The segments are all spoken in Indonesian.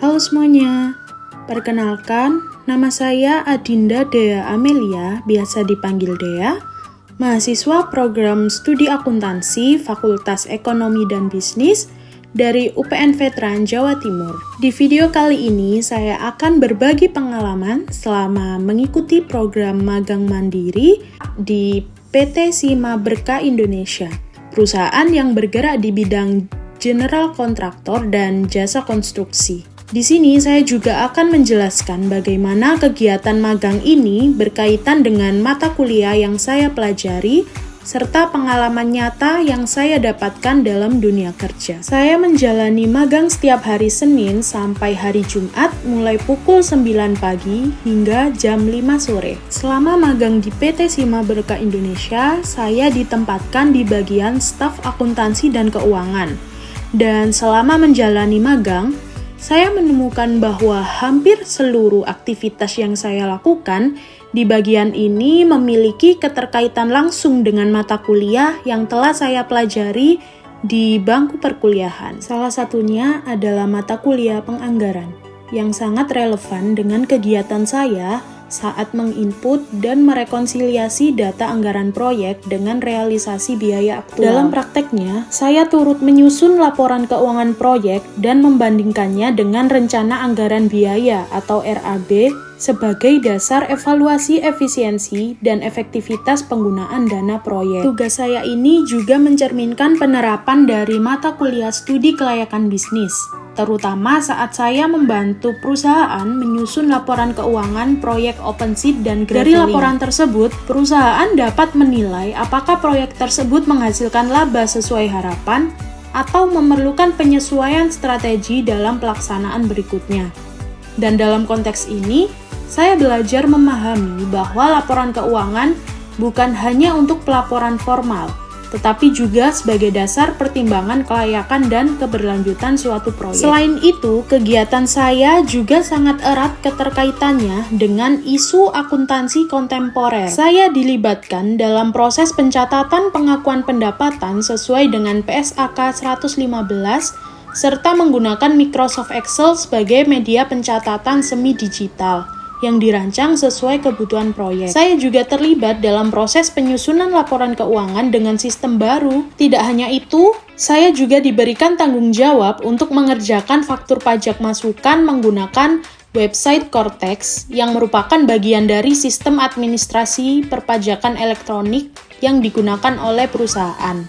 Halo semuanya, perkenalkan, nama saya Adinda Dea Amelia, biasa dipanggil Dea, mahasiswa program studi akuntansi Fakultas Ekonomi dan Bisnis dari UPN Veteran Jawa Timur. Di video kali ini, saya akan berbagi pengalaman selama mengikuti program magang mandiri di PT Sima Berka Indonesia, perusahaan yang bergerak di bidang general kontraktor dan jasa konstruksi. Di sini saya juga akan menjelaskan bagaimana kegiatan magang ini berkaitan dengan mata kuliah yang saya pelajari serta pengalaman nyata yang saya dapatkan dalam dunia kerja. Saya menjalani magang setiap hari Senin sampai hari Jumat mulai pukul 9 pagi hingga jam 5 sore. Selama magang di PT Sima Berka Indonesia, saya ditempatkan di bagian staf akuntansi dan keuangan. Dan selama menjalani magang, saya menemukan bahwa hampir seluruh aktivitas yang saya lakukan di bagian ini memiliki keterkaitan langsung dengan mata kuliah yang telah saya pelajari di bangku perkuliahan. Salah satunya adalah mata kuliah penganggaran, yang sangat relevan dengan kegiatan saya saat menginput dan merekonsiliasi data anggaran proyek dengan realisasi biaya aktual. Dalam prakteknya, saya turut menyusun laporan keuangan proyek dan membandingkannya dengan rencana anggaran biaya atau RAB sebagai dasar evaluasi efisiensi dan efektivitas penggunaan dana proyek. Tugas saya ini juga mencerminkan penerapan dari mata kuliah studi kelayakan bisnis, terutama saat saya membantu perusahaan menyusun laporan keuangan proyek OpenSheet dan Gravelink. Dari laporan tersebut, perusahaan dapat menilai apakah proyek tersebut menghasilkan laba sesuai harapan atau memerlukan penyesuaian strategi dalam pelaksanaan berikutnya. Dan dalam konteks ini, saya belajar memahami bahwa laporan keuangan bukan hanya untuk pelaporan formal, tetapi juga sebagai dasar pertimbangan kelayakan dan keberlanjutan suatu proyek. Selain itu, kegiatan saya juga sangat erat keterkaitannya dengan isu akuntansi kontemporer. Saya dilibatkan dalam proses pencatatan pengakuan pendapatan sesuai dengan PSAK 115 serta menggunakan Microsoft Excel sebagai media pencatatan semi-digital yang dirancang sesuai kebutuhan proyek. Saya juga terlibat dalam proses penyusunan laporan keuangan dengan sistem baru. Tidak hanya itu, saya juga diberikan tanggung jawab untuk mengerjakan faktur pajak masukan menggunakan website Cortex yang merupakan bagian dari sistem administrasi perpajakan elektronik yang digunakan oleh perusahaan.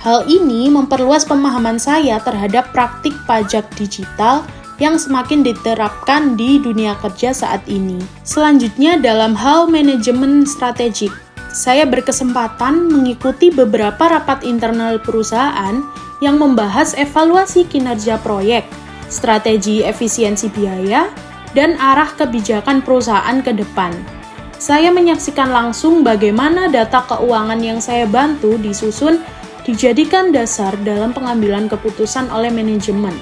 Hal ini memperluas pemahaman saya terhadap praktik pajak digital yang semakin diterapkan di dunia kerja saat ini. Selanjutnya, dalam hal manajemen strategik, saya berkesempatan mengikuti beberapa rapat internal perusahaan yang membahas evaluasi kinerja proyek, strategi efisiensi biaya, dan arah kebijakan perusahaan ke depan. Saya menyaksikan langsung bagaimana data keuangan yang saya bantu disusun dijadikan dasar dalam pengambilan keputusan oleh manajemen.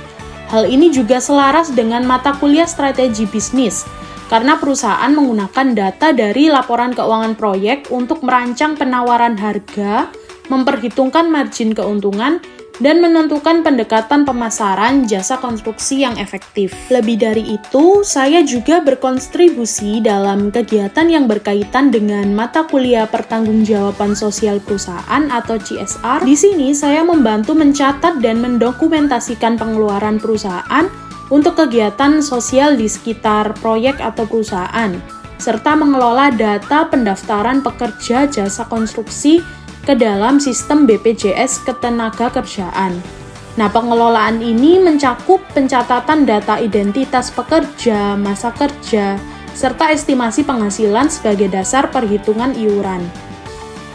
Hal ini juga selaras dengan mata kuliah strategi bisnis, karena perusahaan menggunakan data dari laporan keuangan proyek untuk merancang penawaran harga, memperhitungkan margin keuntungan, dan menentukan pendekatan pemasaran jasa konstruksi yang efektif. Lebih dari itu, saya juga berkontribusi dalam kegiatan yang berkaitan dengan mata kuliah pertanggungjawaban sosial perusahaan atau CSR. Di sini, saya membantu mencatat dan mendokumentasikan pengeluaran perusahaan untuk kegiatan sosial di sekitar proyek atau perusahaan, serta mengelola data pendaftaran pekerja jasa konstruksi ke dalam sistem BPJS Ketenagakerjaan. Nah, pengelolaan ini mencakup pencatatan data identitas pekerja, masa kerja, serta estimasi penghasilan sebagai dasar perhitungan iuran.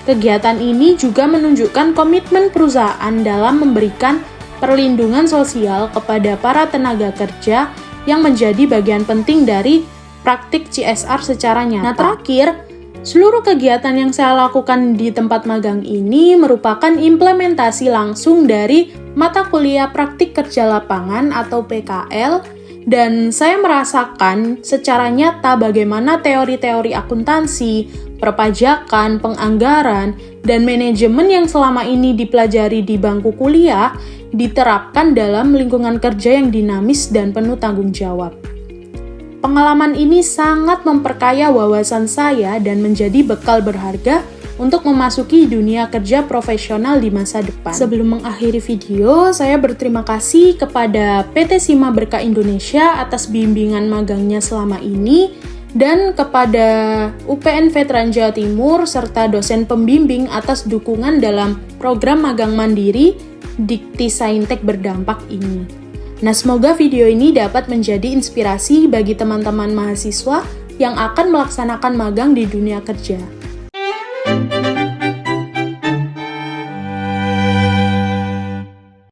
Kegiatan ini juga menunjukkan komitmen perusahaan dalam memberikan perlindungan sosial kepada para tenaga kerja yang menjadi bagian penting dari praktik CSR secara nyata. Nah, terakhir, seluruh kegiatan yang saya lakukan di tempat magang ini merupakan implementasi langsung dari mata kuliah praktik kerja lapangan atau PKL, dan saya merasakan secara nyata bagaimana teori-teori akuntansi, perpajakan, penganggaran, dan manajemen yang selama ini dipelajari di bangku kuliah diterapkan dalam lingkungan kerja yang dinamis dan penuh tanggung jawab. Pengalaman ini sangat memperkaya wawasan saya dan menjadi bekal berharga untuk memasuki dunia kerja profesional di masa depan. Sebelum mengakhiri video, saya berterima kasih kepada PT Sima Berkah Indonesia atas bimbingan magangnya selama ini, dan kepada UPN Veteran Jawa Timur serta dosen pembimbing atas dukungan dalam program magang mandiri Dikti Saintek berdampak ini. Nah, semoga video ini dapat menjadi inspirasi bagi teman-teman mahasiswa yang akan melaksanakan magang di dunia kerja.